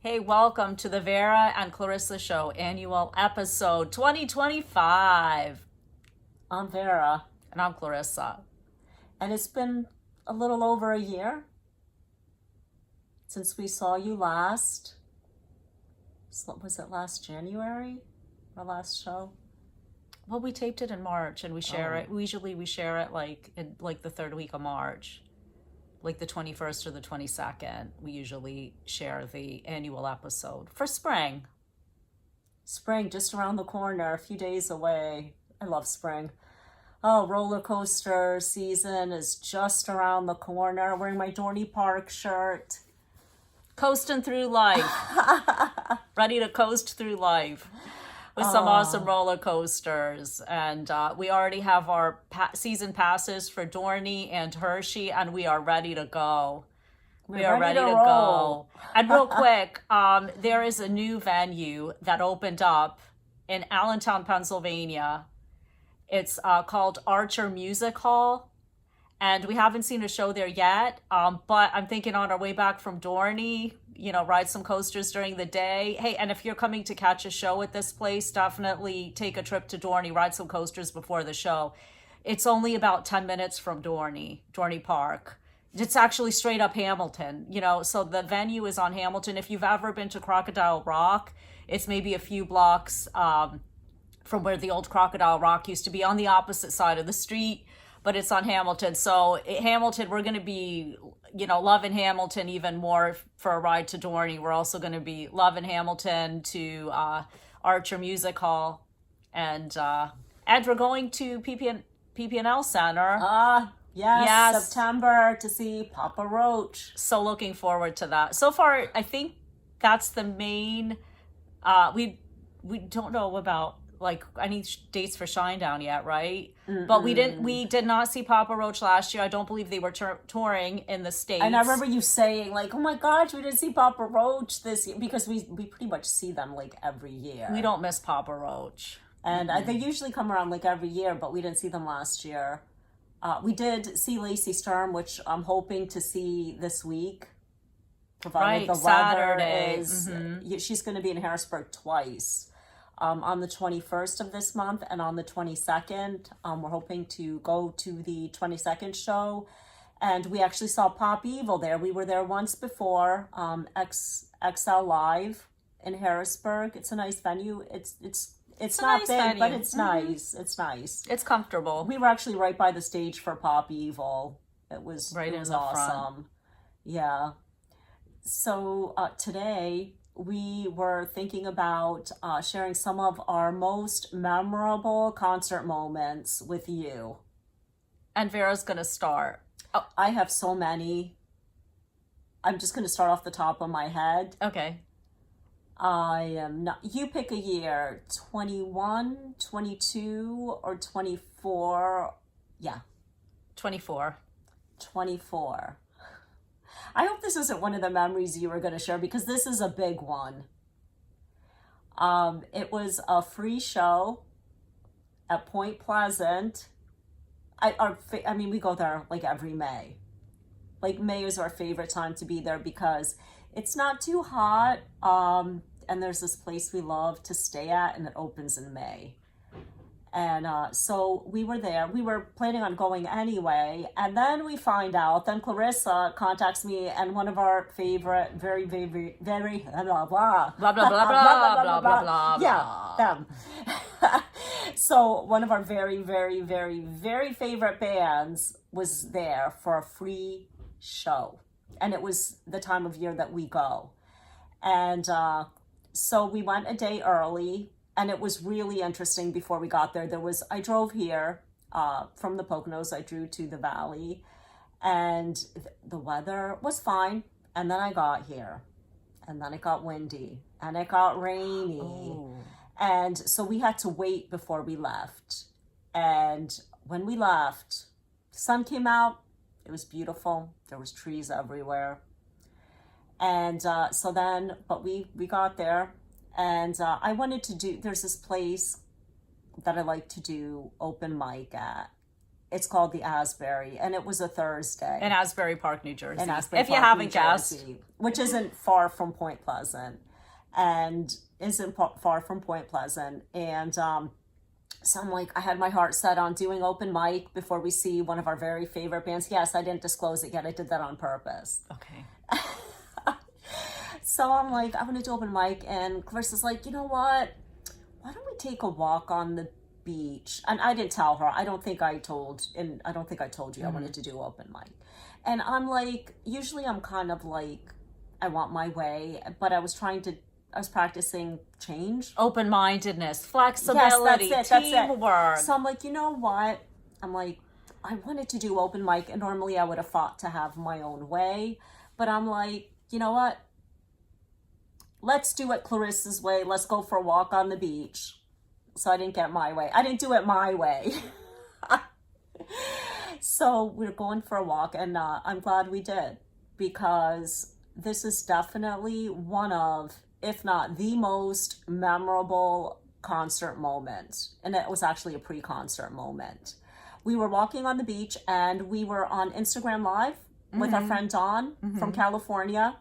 Hey, welcome to the Vera and Clarisa Show, annual episode 2025. I'm Vera. And I'm Clarisa. And it's been a little over a year since we saw you last. Was it last January? Our last show? Well, we taped it in March and we share it. Usually we share it in the third week of March. Like the 21st or the 22nd, we usually share the annual episode for spring. Spring, just around the corner, a few days away. I love spring. Oh, roller coaster season is just around the corner. Wearing my Dorney Park shirt. Coasting through life. Ready to coast through life with some awesome roller coasters. And we already have our season passes for Dorney and Hershey, and we are ready to go. We are ready to go. And real quick, there is a new venue that opened up in Allentown, Pennsylvania. It's called Archer Music Hall. And we haven't seen a show there yet, but I'm thinking on our way back from Dorney, ride some coasters during the day. Hey, and if you're coming to catch a show at this place, definitely take a trip to Dorney, ride some coasters before the show. It's only about 10 minutes from Dorney Park. It's actually straight up Hamilton, so the venue is on Hamilton. If you've ever been to Crocodile Rock, it's maybe a few blocks from where the old Crocodile Rock used to be, on the opposite side of the street. But it's on Hamilton. So Hamilton, we're going to be, loving Hamilton even more for a ride to Dorney. We're also going to be loving Hamilton to Archer Music Hall. And we're going to PP&L Center. Yes, September to see Papa Roach. So looking forward to that. So far, I think that's the main, we don't know about any dates for Shinedown yet, right? Mm-mm. But we did not see Papa Roach last year. I don't believe they were touring in the States. And I remember you saying oh my gosh, we didn't see Papa Roach this year, because we pretty much see them every year. We don't miss Papa Roach. And they usually come around every year, but we didn't see them last year. We did see Lacey Sturm, which I'm hoping to see this week. Provided the Saturday. Weather is, she's going to be in Harrisburg twice. On the 21st of this month and on the 22nd. We're hoping to go to the 22nd show. And we actually saw Pop Evil there. We were there once before, XL Live in Harrisburg. It's a nice venue. It's not nice big, venue. but it's nice. It's nice. It's comfortable. We were actually right by the stage for Pop Evil. It was awesome. Front. Yeah. So today we were thinking about sharing some of our most memorable concert moments with you. And Vera's going to start. Oh, I have so many. I'm just going to start off the top of my head. Okay. I am not. You pick a year. 21, 22, or 24. Yeah. 24. 24. I hope this isn't one of the memories you were going to share, because this is a big one. It was a free show at Point Pleasant. We go there every May. May is our favorite time to be there because it's not too hot. And there's this place we love to stay at, and it opens in May. And so we were there. We were planning on going anyway. And then we find out, then Clarisa contacts me, and one of our favorite, very, very, very, blah, blah, blah, blah, blah, blah, blah, blah, blah, blah. Yeah, them. So one of our very, very, very, very favorite bands was there for a free show. And it was the time of year that we go. And so we went a day early. And it was really interesting before we got there. I drove here from the Poconos. I drove to the Valley, and the weather was fine. And then I got here, and then it got windy, and it got rainy. Oh. And so we had to wait before we left. And when we left, the sun came out. It was beautiful. There was trees everywhere. And but we got there. And I wanted to there's this place that I like to do open mic at. It's called the Asbury, and it was a Thursday. In Asbury Park, New Jersey. In Asbury If you Park, haven't New guessed. Jersey, which isn't far from Point Pleasant, and isn't far from Point Pleasant. And so I'm like, I had my heart set on doing open mic before we see one of our very favorite bands. Yes, I didn't disclose it yet. I did that on purpose. Okay. So I'm like, I'm going to do open mic. And Clarissa's like, you know what? Why don't we take a walk on the beach? And I didn't tell her. I don't think I told you I wanted to do open mic. And I'm like, usually I'm kind of like, I want my way, but I was practicing change. Open-mindedness, flexibility, Yes, that's it. teamwork. So I'm like, you know what? I'm like, I wanted to do open mic, and normally I would have fought to have my own way. But I'm like, you know what? Let's do it Clarissa's way. Let's go for a walk on the beach. So I didn't get my way. I didn't do it my way. So we're going for a walk, and I'm glad we did, because this is definitely one of, if not the most memorable concert moment. And it was actually a pre-concert moment. We were walking on the beach, and we were on Instagram Live with our friend Dawn from California.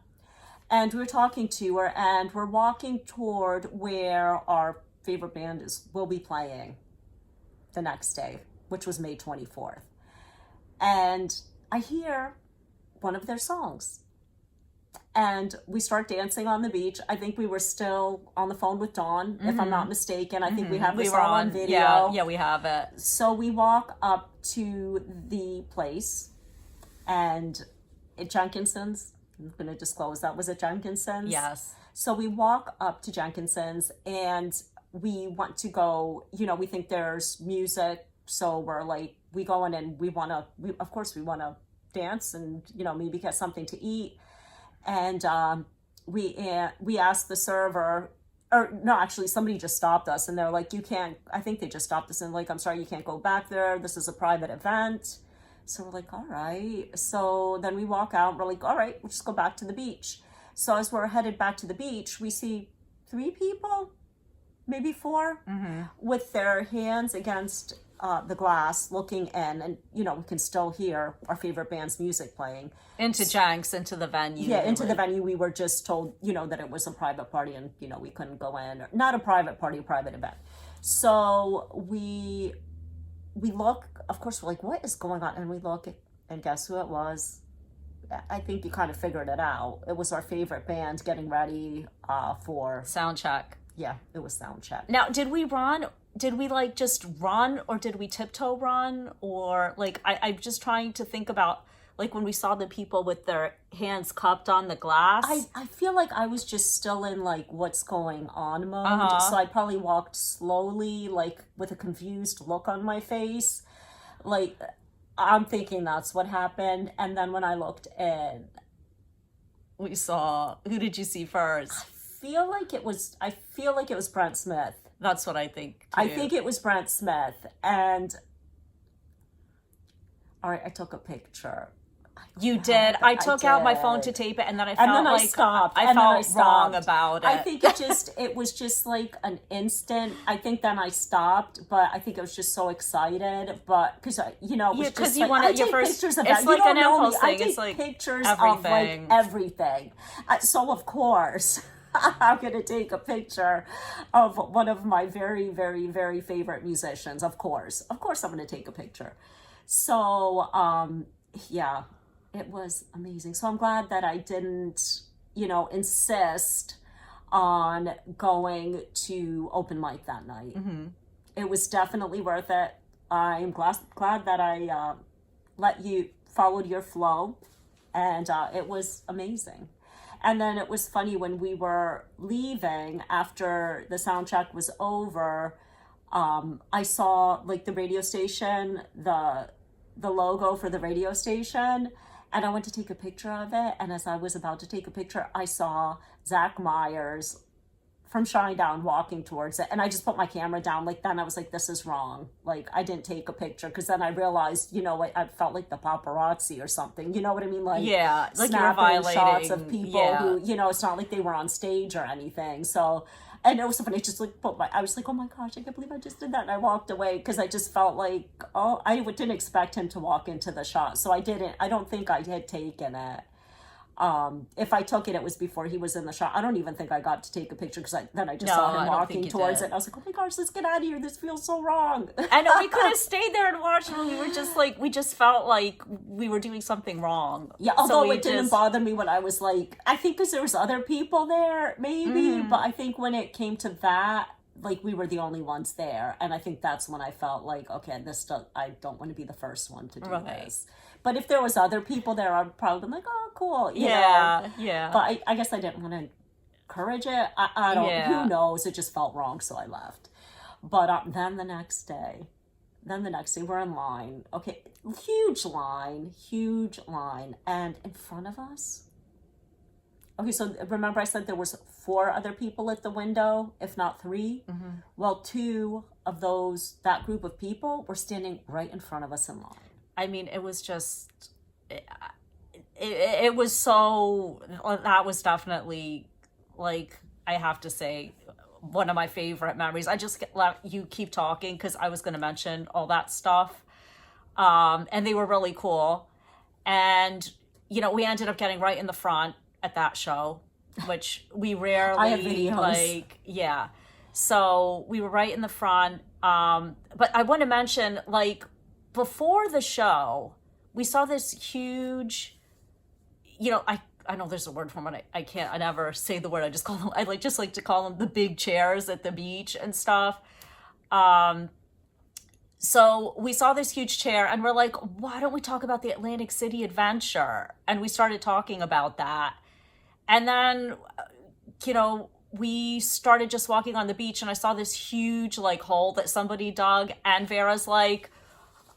And we were talking to her, and we're walking toward where our favorite band will be playing the next day, which was May 24th. And I hear one of their songs. And we start dancing on the beach. I think we were still on the phone with Dawn, if I'm not mistaken. I think we have this all on video. Yeah, we have it. So we walk up to the place, and at Jenkinson's, I'm going to disclose that was at Jenkinson's. Yes. So we walk up to Jenkinson's, and we want to go, we think there's music. So we're like, we go in, and we want to dance and, maybe get something to eat. And we asked the server, or no, actually somebody just stopped us, and they're like, I think they just stopped us and like, I'm sorry, you can't go back there. This is a private event. So we're like, all right. So then we walk out, we're like, all right, we'll just go back to the beach. So as we're headed back to the beach, we see 3 people, maybe 4, with their hands against the glass looking in, and we can still hear our favorite band's music playing. Into the venue. Yeah, into the venue. We were just told, that it was a private party, and, we couldn't go in. Not a private party, a private event. So we look, of course, we're like, what is going on? And we look, and guess who it was? I think you kind of figured it out. It was our favorite band getting ready for sound check. Yeah, it was sound check. Now, did we run? Did we just run, or did we tiptoe run? Or I'm just trying to think about when we saw the people with their hands cupped on the glass. I feel like I was just still in what's going on mode. So I probably walked slowly, with a confused look on my face. I'm thinking that's what happened. And then when I looked in, we saw, who did you see first? I feel like it was Brent Smith. That's what I think, too. I think it was Brent Smith. And all right, I took a picture. You did. I took out my phone to tape it, and then I felt I stopped. I felt wrong about it. I think it was just an instant. I think then I stopped, but I think I was just so excited. But because it was because just you want your first. Pictures of it's that. an impulse thing. I take it's pictures everything. of everything. So of course, I'm gonna take a picture of one of my very, very, very favorite musicians. Of course, I'm gonna take a picture. So yeah. It was amazing. So I'm glad that I didn't, insist on going to open mic that night. It was definitely worth it. I'm glad that I followed your flow, and it was amazing. And then it was funny when we were leaving after the sound check was over. I saw the radio station, the logo for the radio station. And I went to take a picture of it. And as I was about to take a picture, I saw Zach Meyer's from Shinedown walking towards it. And I just put my camera down. Like, then I was like, this is wrong. Like, I didn't take a picture because then I realized, you know, I felt like the paparazzi or something. You know what I mean? Like, yeah, like you were snapping violating shots of people who, you know, it's not like they were on stage or anything. So, and it was so funny. Just like I was like, oh my gosh, I can't believe I just did that. And I walked away because I just felt like, oh, I didn't expect him to walk into the shot. So I don't think I had taken it. If I took it, it was before he was in the shot. I don't even think I got to take a picture because then I just saw him walking towards it. And I was like, oh my gosh, let's get out of here. This feels so wrong. I know, we could have stayed there and watched him. We were just like, we just felt like we were doing something wrong. Yeah, although it didn't bother me when I was like, I think because there was other people there, maybe. But I think when it came to that, like, we were the only ones there. And I think that's when I felt like, okay, I don't want to be the first one to do this. But if there was other people there, I'd probably been like, oh, cool. You know? Yeah. But I guess I didn't want to encourage it. I don't, who knows? It just felt wrong, so I left. But then the next day, we're in line. Okay, huge line. And in front of us, okay, so remember I said there was 4 other people at the window, if not 3? Mm-hmm. Well, 2 of that group of people were standing right in front of us in line. I mean, it was just, it was so, that was definitely, like, I have to say, one of my favorite memories. I just let you keep talking because I was going to mention all that stuff. And they were really cool. And, you know, we ended up getting right in the front at that show, which we rarely, I have videos. like, yeah. So we were right in the front. But I want to mention, like, before the show, we saw this huge, you know, I know there's a word for it. I never say the word. I just call them, I like to call them the big chairs at the beach and stuff. So we saw this huge chair and we're like, why don't we talk about the Atlantic City adventure? And we started talking about that. And then, you know, we started just walking on the beach and I saw this huge like hole that somebody dug and Vera's like,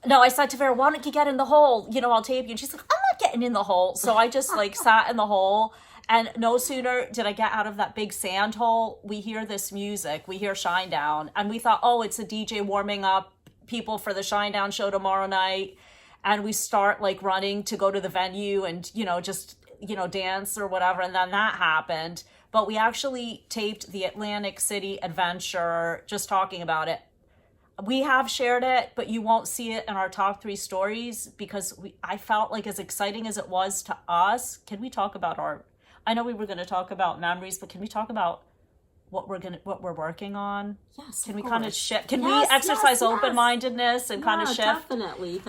no, I said to Vera, why don't you get in the hole? You know, I'll tape you. And she's like, I'm not getting in the hole. So I just like sat in the hole. And no sooner did I get out of that big sand hole, we hear this music. We hear Shinedown. And we thought, oh, it's a DJ warming up people for the Shinedown show tomorrow night. And we start like running to go to the venue and, you know, just, you know, dance or whatever. And then that happened. But we actually taped the Atlantic City adventure, just talking about it. We have shared it, but you won't see it in our top 3 stories because I felt like as exciting as it was to us. Can we talk about I know we were going to talk about memories, but can we talk about what we're working on? Yes. Can we kind of shift? Can we exercise open-mindedness and kind of shift? Definitely.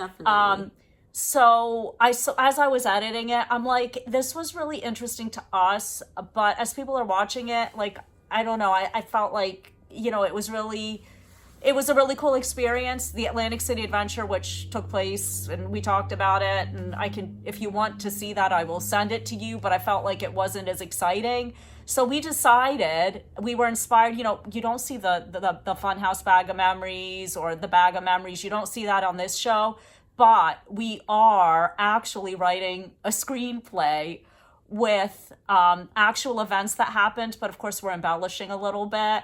So as I was editing it, I'm like, this was really interesting to us, but as people are watching it, like, I don't know, I felt like, you know, it was a really cool experience, the Atlantic City adventure, which took place, and we talked about it, and I can, if you want to see that, I will send it to you, but I felt like it wasn't as exciting. So we decided, we were inspired, you know, you don't see the Funhouse Bag of Memories or the Bag of Memories, you don't see that on this show, but we are actually writing a screenplay with actual events that happened, but of course we're embellishing a little bit.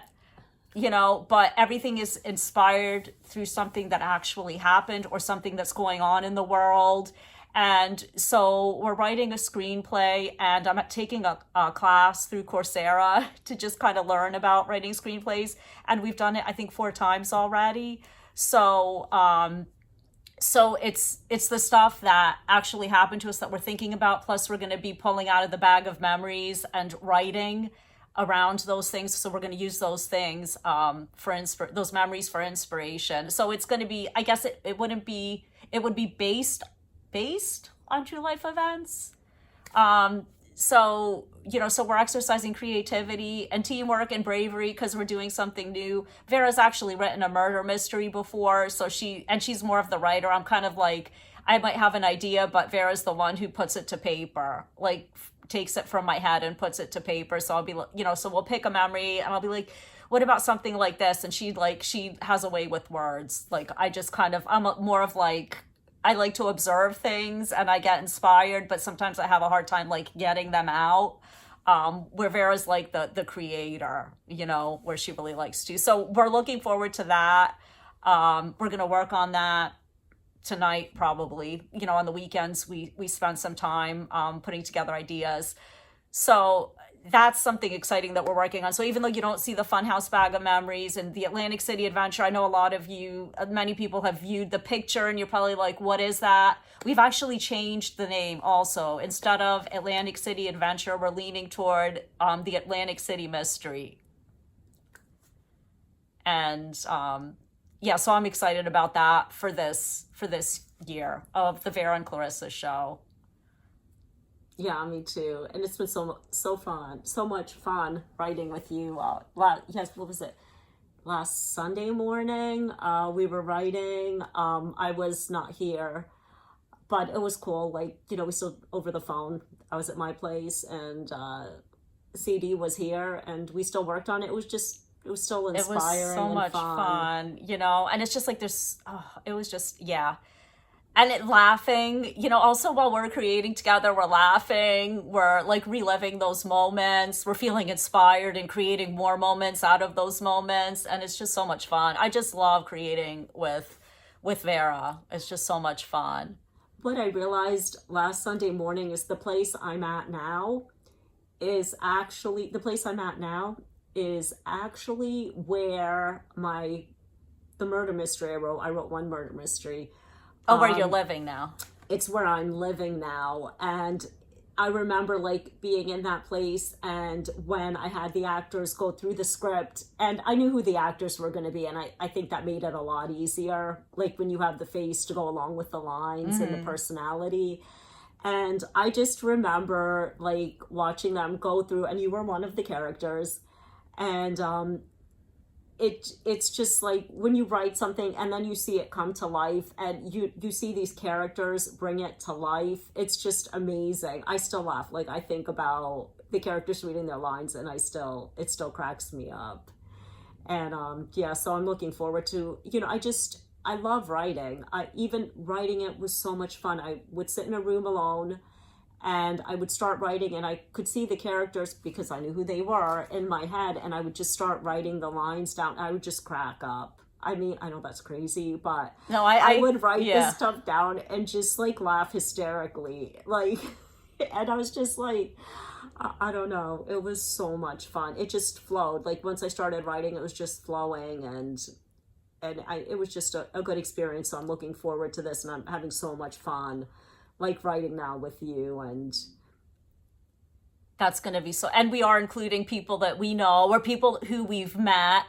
You know, but everything is inspired through something that actually happened or something that's going on in the world. And so we're writing a screenplay and I'm taking a class through Coursera to just kind of learn about writing screenplays. And we've done it, I think, 4 times already. So, so it's the stuff that actually happened to us that we're thinking about. Plus we're going to be pulling out of the bag of memories and writing around those things. So we're going to use those things those memories for inspiration. So it's going to be, I guess it would be based on true life events. So, you know, so we're exercising creativity and teamwork and bravery because we're doing something new. Vera's actually written a murder mystery before, so she's more of the writer. I'm kind of like, I might have an idea, but Vera's the one who puts it to paper, like takes it from my head and puts it to paper. So I'll be, you know, so we'll pick a memory and I'll be like, what about something like this? And she has a way with words. Like, I'm more of like, I like to observe things and I get inspired, but sometimes I have a hard time like getting them out. where Vera's like the creator, you know, where she really likes to. So we're looking forward to that. We're going to work on that tonight, probably. You know, on the weekends, we spend some time putting together ideas. So that's something exciting that we're working on. So even though you don't see the Funhouse Bag of Memories and the Atlantic City Adventure, I know a lot of you, many people have viewed the picture and you're probably like, what is that? We've actually changed the name also. Instead of Atlantic City Adventure, we're leaning toward the Atlantic City Mystery. And yeah, so I'm excited about that for this year of the Vera and Clarisa show. Yeah, me too. And it's been so fun, so much fun writing with you. Yes, what was it? Last Sunday morning, we were writing. I was not here, but it was cool. Like, you know, we still over the phone. I was at my place, and CD was here, and we still worked on it. It was still inspiring. It was so and much fun. fun, you know. And it's just like it was just, yeah. And laughing, you know, also while we're creating together, we're laughing, we're like reliving those moments, we're feeling inspired and creating more moments out of those moments. And it's just so much fun. I just love creating with Vera. It's just so much fun. What I realized last Sunday morning is the place I'm at now is actually where the murder mystery I wrote one murder mystery. Oh, where you're living now. It's where I'm living now. And I remember like being in that place, and when I had the actors go through the script, and I knew who the actors were going to be, and I think that made it a lot easier, like when you have the face to go along with the lines and the personality. And I just remember like watching them go through, and you were one of the characters, and it's just like when you write something and then you see it come to life, and you see these characters bring it to life. It's just amazing. I still laugh. Like I think about the characters reading their lines, and it still cracks me up. And yeah, so I'm looking forward to, you know, I love writing. Even writing it was so much fun. I would sit in a room alone, and I would start writing, and I could see the characters because I knew who they were in my head, and I would just start writing the lines down. I would just crack up. I mean, I know that's crazy, but no, I would write this stuff down and just like laugh hysterically. Like, and I was just like, I don't know. It was so much fun. It just flowed. Like once I started writing, it was just flowing, and it was just a good experience. So I'm looking forward to this, and I'm having so much fun like writing now with you. And that's going to be so, and we are including people that we know or people who we've met,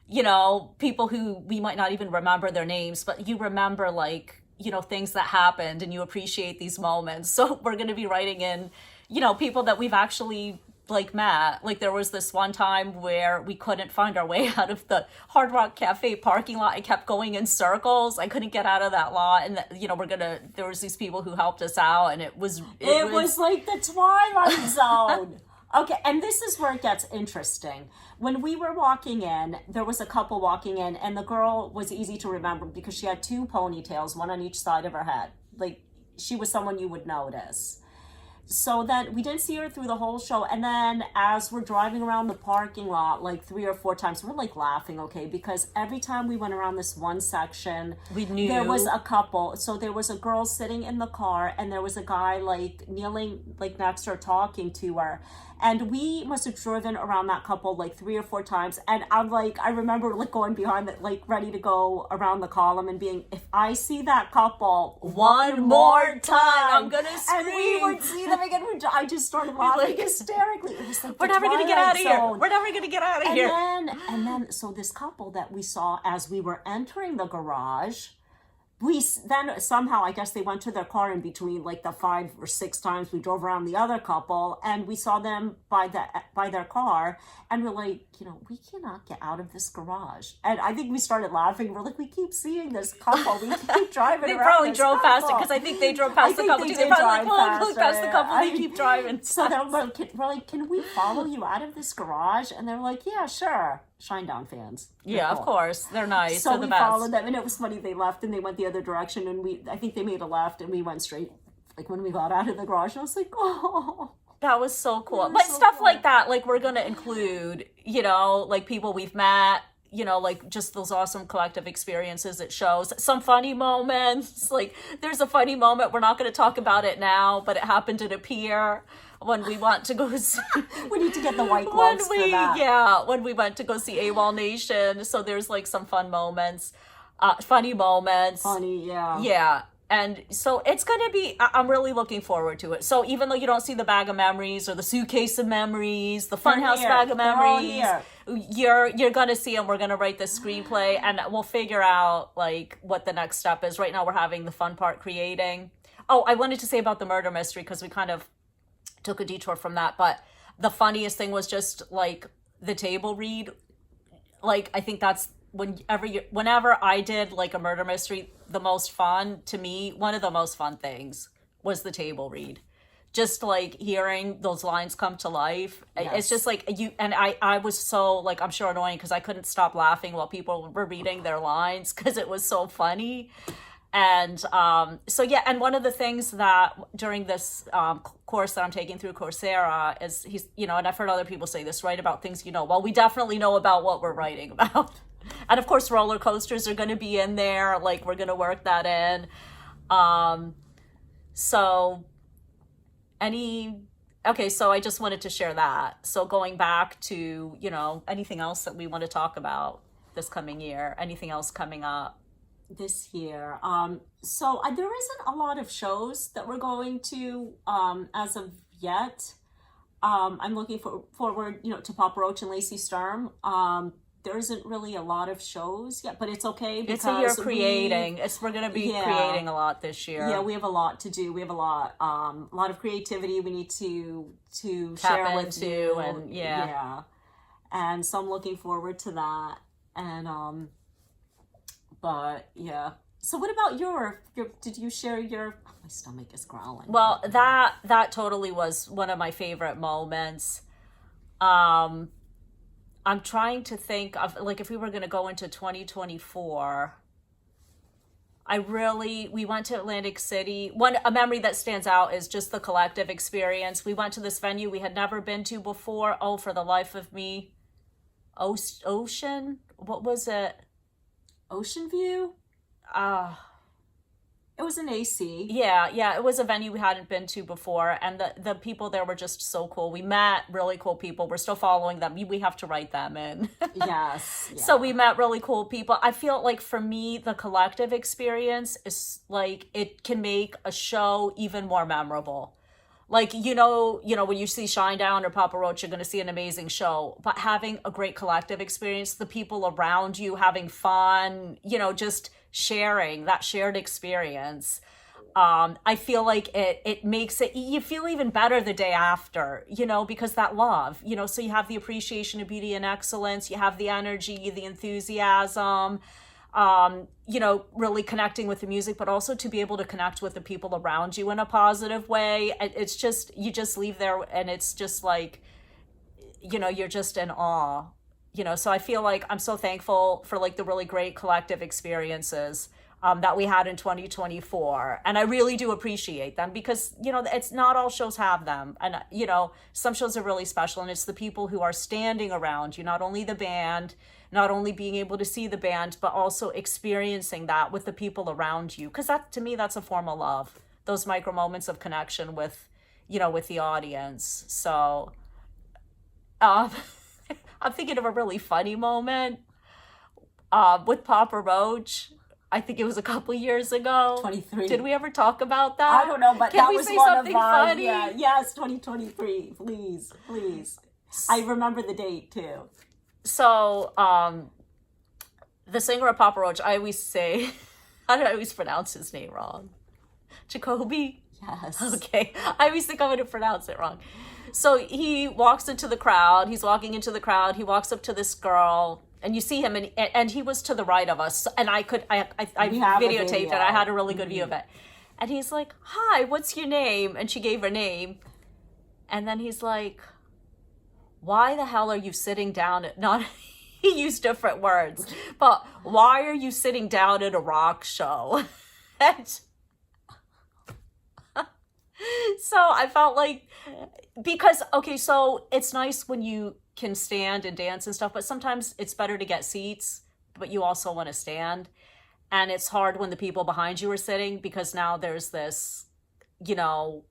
you know, people who we might not even remember their names, but you remember like, you know, things that happened and you appreciate these moments. So we're going to be writing in, you know, people that we've actually like met. Like there was this one time where we couldn't find our way out of the Hard Rock Cafe parking lot. I kept going in circles. I couldn't get out of that lot. And you know, there was these people who helped us out, and it was like the Twilight Zone. Okay, and this is where it gets interesting. When we were walking in, there was a couple walking in, and the girl was easy to remember because she had two ponytails, one on each side of her head. Like she was someone you would notice. So then we didn't see her through the whole show. And then as we're driving around the parking lot like 3 or 4 times, we're like laughing, okay? Because every time we went around this one section, we knew there was a couple. So there was a girl sitting in the car, and there was a guy like kneeling like next to her talking to her. And we must have driven around that couple like 3 or 4 times. And I'm like, I remember like going behind it, like ready to go around the column and being, if I see that couple one more time, I'm going to scream. And we would see them again. I just started laughing hysterically. It was like, we're never going to get out of here. We're never going to get out of here. And then, so this couple that we saw as we were entering the garage, then somehow, I guess they went to their car in between like the 5 or 6 times we drove around the other couple, and we saw them by their car, and we're like, you know, we cannot get out of this garage. And I think we started laughing. We're like, we keep seeing this couple. We keep driving they around. Probably drove faster because I think they drove past the couple too. They're probably like, look past the couple. They keep driving. So we're like, can we follow you out of this garage? And they're like, yeah, sure. Shinedown fans. Yeah, of course. They're nice. So they're the we best. followed them, and it was funny. They left and they went the other direction, and I think they made a left, and we went straight. Like when we got out of the garage, I was like, oh. That was so cool. was But so stuff cool. like that, like we're going to include, like people we've met, like just those awesome collective experiences it shows. Some funny moments. Like there's a funny moment. We're not going to talk about it now, but it happened at a pier when we went to go see. We need to get the white gloves for that. Yeah, when we went to go see AWOL Nation. So there's like some fun moments, funny moments. Funny, yeah. Yeah. And so it's going to be, I'm really looking forward to it. So even though you don't see the bag of memories or the suitcase of memories, the funhouse bag of memories, you're going to see them. We're going to write the screenplay and we'll figure out like what the next step is. Right now we're having the fun part creating. Oh, I wanted to say about the murder mystery because we kind of took a detour from that. But the funniest thing was just like the table read. Like, I think that's whenever I did like a murder mystery, the most fun to me, one of the most fun things was the table read. Just like hearing those lines come to life. Yes. It's just like I was so like, I'm sure annoying because I couldn't stop laughing while people were reading their lines because it was so funny. And so yeah, and one of the things that during this course that I'm taking through Coursera is and I've heard other people say this, write about things well, we definitely know about what we're writing about. And of course, roller coasters are going to be in there. Like we're going to work that in. So I just wanted to share that. So going back to, anything else that we want to talk about this coming year, anything else coming up this year. So there isn't a lot of shows that we're going to as of yet. I'm looking forward, to Papa Roach and Lacey Sturm. There isn't really a lot of shows yet, but it's okay because it's a year creating. We're going to be creating a lot this year. Yeah, we have a lot to do. We have a lot of creativity we need to share with you, and and so I'm looking forward to that. And but yeah. So what about did you share your? Oh, my stomach is growling. Well, that totally was one of my favorite moments. I'm trying to think of like if we were going to go into 2024. We went to Atlantic City. A memory that stands out is just the collective experience. We went to this venue we had never been to before. Oh, for the life of me. Ocean? What was it? Ocean View? It was an AC. Yeah, it was a venue we hadn't been to before, and the people there were just so cool. We met really cool people. We're still following them. We have to write them in. Yes. Yeah. So we met really cool people. I feel like for me, the collective experience is like it can make a show even more memorable. Like, when you see Shinedown or Papa Roach, you're going to see an amazing show. But having a great collective experience, the people around you having fun, just sharing that shared experience. I feel like it makes it, you feel even better the day after, because that love, so you have the appreciation of beauty and excellence, you have the energy, the enthusiasm, really connecting with the music, but also to be able to connect with the people around you in a positive way. It's just, you just leave there and it's just like, you're just in awe, so I feel like I'm so thankful for like the really great collective experiences that we had in 2024. And I really do appreciate them because, it's not all shows have them. And, some shows are really special and it's the people who are standing around you, not only the band, not only being able to see the band, but also experiencing that with the people around you. Because that, to me, that's a form of love. Those micro moments of connection with, with the audience. So I'm thinking of a really funny moment with Papa Roach. I think it was a couple years ago. 23. Did we ever talk about that? I don't know, but Can that we was say one something of mine. funny? Yeah, yes, 2023. Please. I remember the date too. So, the singer of Papa Roach, I always say, I always pronounce his name wrong. Jacoby? Yes. Okay. I always think I'm going to pronounce it wrong. So he walks into the crowd. He's walking into the crowd. He walks up to this girl, and you see him, and he was to the right of us. And I videotaped it. I had a really good view of it. And he's like, "Hi, what's your name?" And she gave her name. And then he's like, "Why the hell are you sitting down at not?" He used different words, but why are you sitting down at a rock show? So I felt like, because, okay, so it's nice when you can stand and dance and stuff, but sometimes it's better to get seats, but you also want to stand. And it's hard when the people behind you are sitting, because now there's this, you know,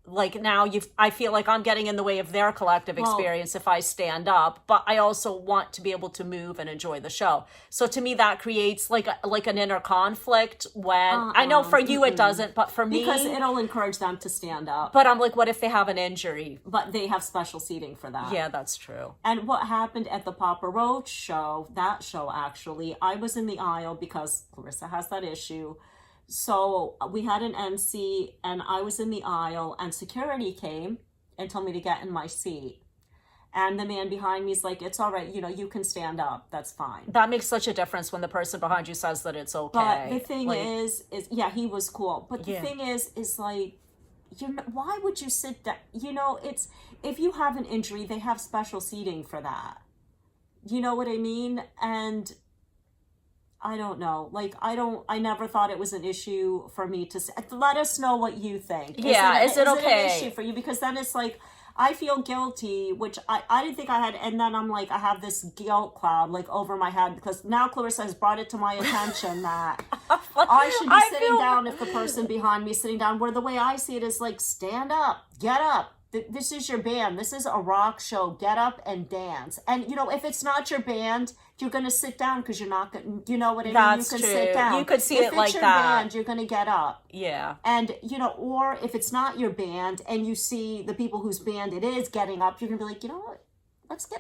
like now I feel like I'm getting in the way of their collective experience if I stand up, but I also want to be able to move and enjoy the show. So to me, that creates like an inner conflict when I know for you it doesn't, but for me, because it'll encourage them to stand up. But I'm like, what if they have an injury? But they have special seating for that. Yeah, that's true. And what happened at the Papa Roach show, that show actually, I was in the aisle because Clarissa has that issue. So we had an MC and I was in the aisle, and security came and told me to get in my seat. And the man behind me is like, it's all right, you know, you can stand up. That's fine. That makes such a difference when the person behind you says that it's okay. But the thing is yeah, he was cool. But the thing is like, why would you sit down? You know, it's, if you have an injury, they have special seating for that. You know what I mean? And I don't know. Like, I never thought it was an issue for me to let us know what you think. Yeah, is it okay? An issue for you? Because then it's like, I feel guilty, which I didn't think I had. And then I'm like, I have this guilt cloud like over my head, because now Clarissa has brought it to my attention that I should be sitting down if the person behind me is sitting down, where the way I see it is like, stand up, get up. This is your band. This is a rock show. Get up and dance. And, you know, if it's not your band, you're going to sit down because you're not going to, you know what I mean? That's you can true. sit down. You could see it like that. If it's your band, you're going to get up. Yeah. And, you know, or if it's not your band and you see the people whose band it is getting up, you're going to be like, you know what?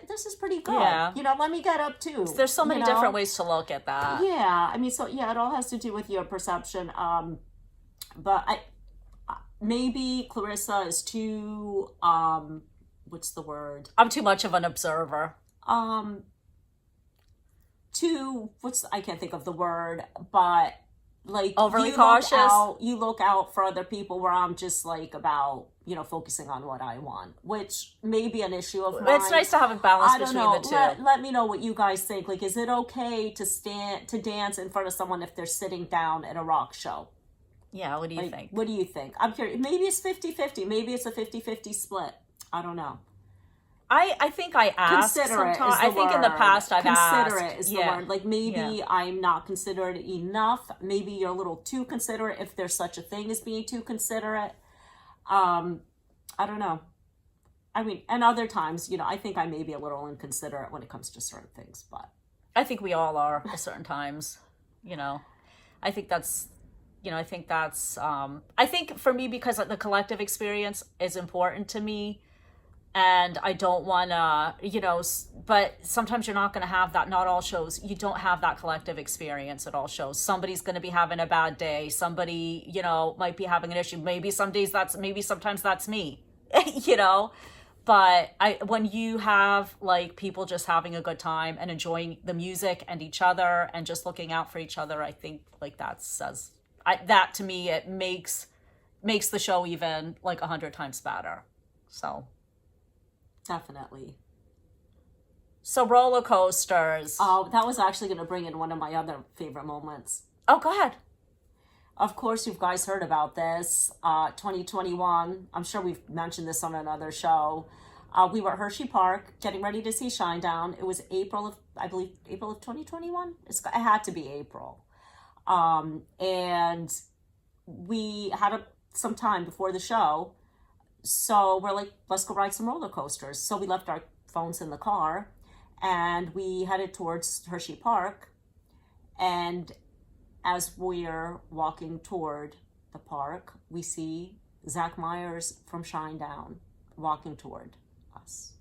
This is pretty good. Yeah. You know, let me get up too. There's so many different ways to look at that. Yeah. I mean, so yeah, it all has to do with your perception. But maybe Clarissa is too, what's the word? I'm too much of an observer. I can't think of the word, but like overly cautious. You look out for other people, where I'm just like about, you know, focusing on what I want, which may be an issue of mine. It's nice to have a balance between the two. Let me know what you guys think. Like, is it okay to dance in front of someone if they're sitting down at a rock show? Yeah, what do you think? What do you think? I'm curious. Maybe it's 50-50. Maybe it's a 50-50 split. I don't know. I think I asked sometimes. I think in the past I've asked. Considerate is the word. Like, maybe I'm not considerate enough. Maybe you're a little too considerate, if there's such a thing as being too considerate. I don't know. I mean, and other times, you know, I think I may be a little inconsiderate when it comes to certain things, but I think we all are at certain times, you know. I think for me, because the collective experience is important to me, and I don't want to, you know, but sometimes you're not going to have that. Not all shows, you don't have that collective experience at all shows. Somebody's going to be having a bad day. Somebody, you know, might be having an issue. Sometimes that's me, you know. But when you have like people just having a good time and enjoying the music and each other and just looking out for each other, I think like that to me, it makes the show even like 100 times better. So definitely. So roller coasters. Oh, that was actually going to bring in one of my other favorite moments. Oh, go ahead. Of course, you guys heard about this. 2021. I'm sure we've mentioned this on another show. We were at Hershey Park getting ready to see Shinedown. It was April of 2021. It had to be April. And we had some time before the show. So we're like, let's go ride some roller coasters. So we left our phones in the car and we headed towards Hershey Park. And as we're walking toward the park, we see Zach Myers from Shinedown walking toward us.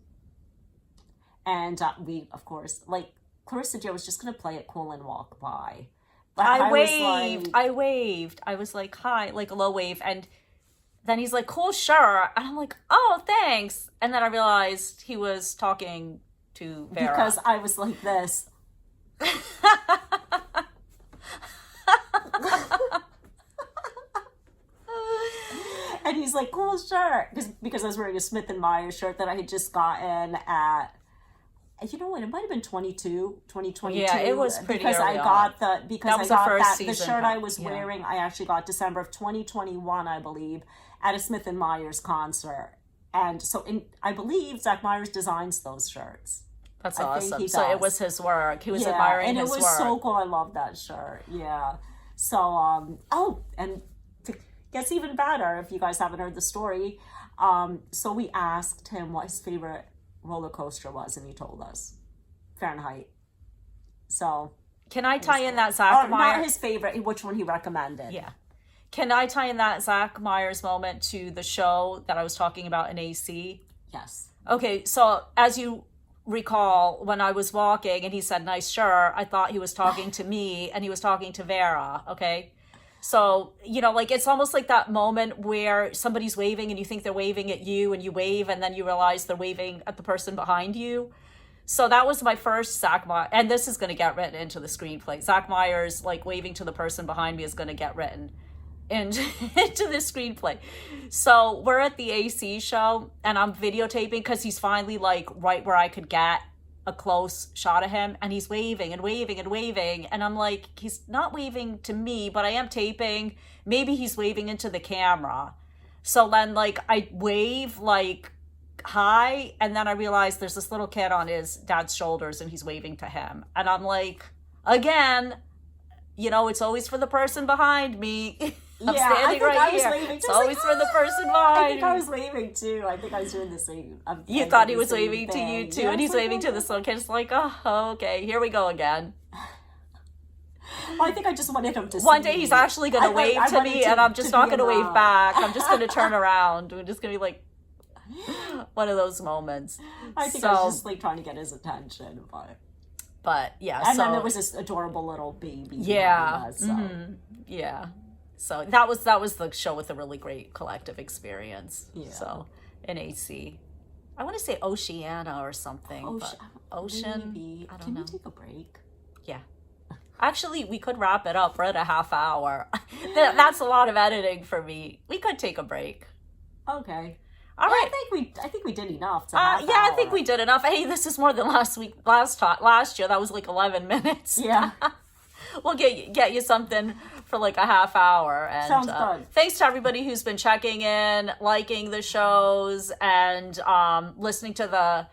And we, of course, like Clarissa Joe was just going to play it cool and walk by. But I waved. I was like, hi, like a low wave. And then he's like, cool, sure. And I'm like, oh, thanks. And then I realized he was talking to Vera. Because I was like this. And he's like, cool, sure. Because I was wearing a Smith & Meyer shirt that I had just gotten at you know what, it might have been 2022. Yeah, it was pretty because early I on. got because That I was the got first the season. shirt I was Yeah. wearing. I actually got December of 2021, I believe, at a Smith and Myers concert. And so I believe Zach Myers designs those shirts. That's I think awesome. he So it does. was his work. He was Yeah, admiring and it his was work. so cool. I love that shirt. Yeah. So and to gets even better if you guys haven't heard the story. So we asked him what his favorite roller coaster was, and he told us Fahrenheit. So Can I tie in that or Zach not Myers? his favorite, which one he recommended. Yeah. Can I tie in that Zach Myers moment to the show that I was talking about in AC? Yes. Okay, so as you recall, when I was walking and he said, nice shirt, I thought he was talking to me and he was talking to Vera, okay? So, you know, like it's almost like that moment where somebody's waving and you think they're waving at you and you wave and then you realize they're waving at the person behind you. So that was my first Zach Myers, and this is going to get written into the screenplay. Zach Myers, like waving to the person behind me, is going to get written into the screenplay. So we're at the AC show and I'm videotaping because he's finally like right where I could get a close shot of him, and he's waving and waving and waving, and I'm like, he's not waving to me, but I am taping. Maybe he's waving into the camera. So then like I wave like hi, and then I realize there's this little kid on his dad's shoulders and he's waving to him, and I'm like, again, you know, it's always for the person behind me. I'm Yeah, I standing think right I was here. waving. It's Just like, always for the person I behind think I me. was waving too. I think I was doing the same. You I thought did he the was same waving to you thing. too, Yeah, and he's it's like, waving to this little kid. It's like, oh, okay, here we go again. Well, I think I just wanted him to see One day me. he's actually going to wave to me, and I'm just not going to wave back. I'm just going to turn around. We're just going to be like one of those moments. I think I was just like trying to get his attention, But yeah, and so then there was this adorable little baby. yeah, behind us, so. yeah. So that was the show with a really great collective experience. Yeah. So in AC, I want to say Oceana or something. But Ocean. Maybe. I don't Can know. we take a break? Yeah. Actually, we could wrap it up. We're at a half hour. That's a lot of editing for me. We could take a break. Okay. All right. I think we did enough. I think we did enough. Hey, this is more than last year. That was like 11 minutes. Yeah. We'll get you something for like a half hour. And Sounds good. Thanks to everybody who's been checking in, liking the shows, and listening to the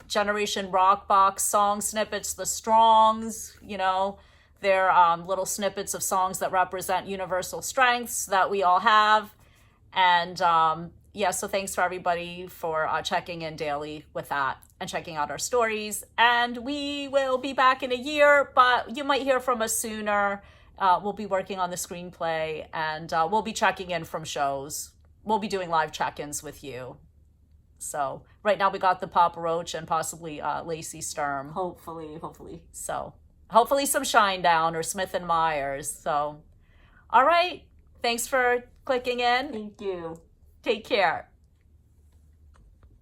Generation Rock Box song snippets, the Strongs, you know. They're little snippets of songs that represent universal strengths that we all have. And so thanks for everybody for checking in daily with that and checking out our stories. And we will be back in a year, but you might hear from us sooner. We'll be working on the screenplay, and we'll be checking in from shows. We'll be doing live check-ins with you. So right now we got the Papa Roach and possibly Lacey Sturm. Hopefully. So hopefully some Shinedown or Smith and Myers. So, all right. Thanks for clicking in. Thank you. Take care.